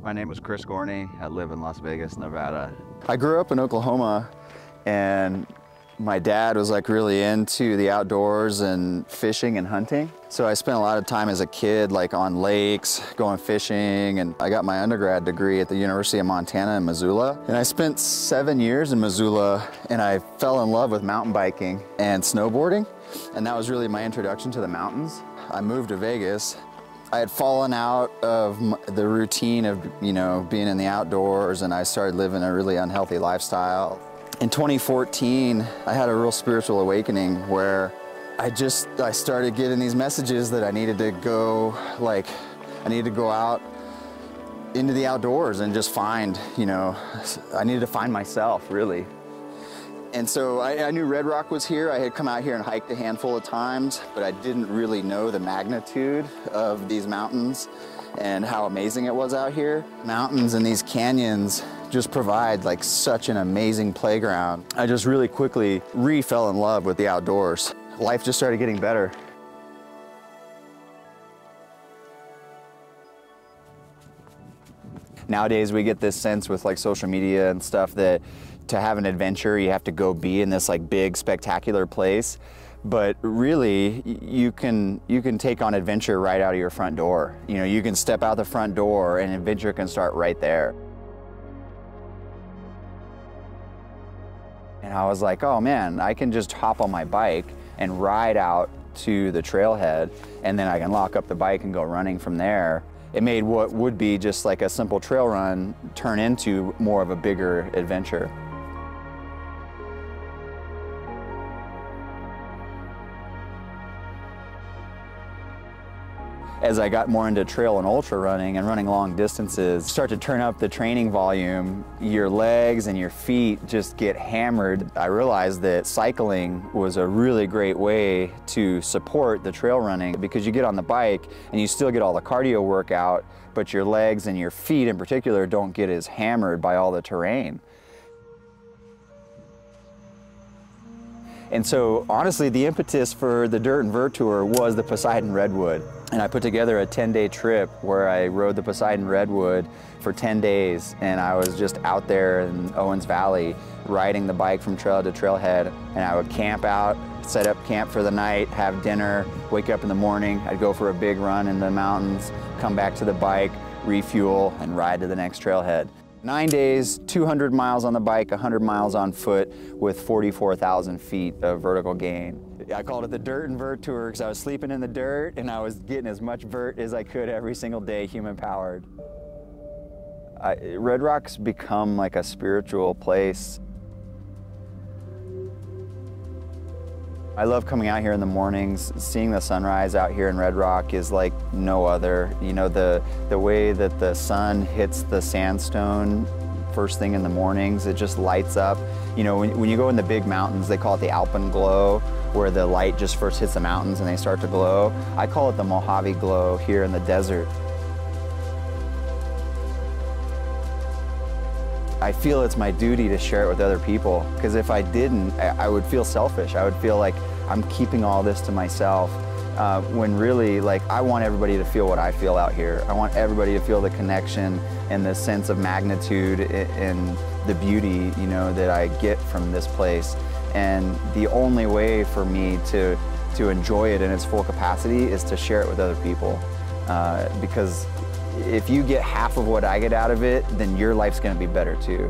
My name is Chris Gorney. I live in Las Vegas, Nevada. I grew up in Oklahoma, and my dad was like really into the outdoors and fishing and hunting. So I spent a lot of time as a kid like on lakes, going fishing, and I got my undergrad degree at the University of Montana in Missoula. And I spent 7 years in Missoula, and I fell in love with mountain biking and snowboarding. And that was really my introduction to the mountains. I moved to Vegas. I had fallen out of the routine of, being in the outdoors, and I started living a really unhealthy lifestyle. In 2014, I had a real spiritual awakening where I started getting these messages that I needed to go out into the outdoors and just find, I needed to find myself, really. And so I knew Red Rock was here. I had come out here and hiked a handful of times, but I didn't really know the magnitude of these mountains and how amazing it was out here. Mountains and these canyons just provide like such an amazing playground. I just really quickly fell in love with the outdoors. Life just started getting better. Nowadays we get this sense with like social media and stuff that to have an adventure you have to go be in this like big spectacular place, but really you can take on adventure right out of your front door. You can step out the front door and adventure can start right there. And I was like, oh man, I can just hop on my bike and ride out to the trailhead, and then I can lock up the bike and go running from there. It made what would be just like a simple trail run turn into more of a bigger adventure. As I got more into trail and ultra running and running long distances, start to turn up the training volume, your legs and your feet just get hammered. I realized that cycling was a really great way to support the trail running because you get on the bike and you still get all the cardio workout, but your legs and your feet in particular don't get as hammered by all the terrain. And so honestly, the impetus for the Dirt and Vert Tour was the Poseidon Redwood. And I put together a 10-day trip where I rode the Poseidon Redwood for 10 days. And I was just out there in Owens Valley, riding the bike from trail to trailhead. And I would camp out, set up camp for the night, have dinner, wake up in the morning. I'd go for a big run in the mountains, come back to the bike, refuel, and ride to the next trailhead. 9 days, 200 miles on the bike, 100 miles on foot with 44,000 feet of vertical gain. I called it the Dirt and Vert Tour because I was sleeping in the dirt and I was getting as much vert as I could every single day, human-powered. Red Rock's become like a spiritual place. I love coming out here in the mornings. Seeing the sunrise out here in Red Rock is like no other. The way that the sun hits the sandstone first thing in the mornings, it just lights up. When you go in the big mountains, they call it the alpenglow, where the light just first hits the mountains and they start to glow. I call it the Mojave glow here in the desert. I feel it's my duty to share it with other people, because if I didn't, I would feel selfish. I would feel like I'm keeping all this to myself, when really, I want everybody to feel what I feel out here. I want everybody to feel the connection and the sense of magnitude and the beauty, that I get from this place. And the only way for me to enjoy it in its full capacity is to share it with other people, because if you get half of what I get out of it, then your life's gonna be better too.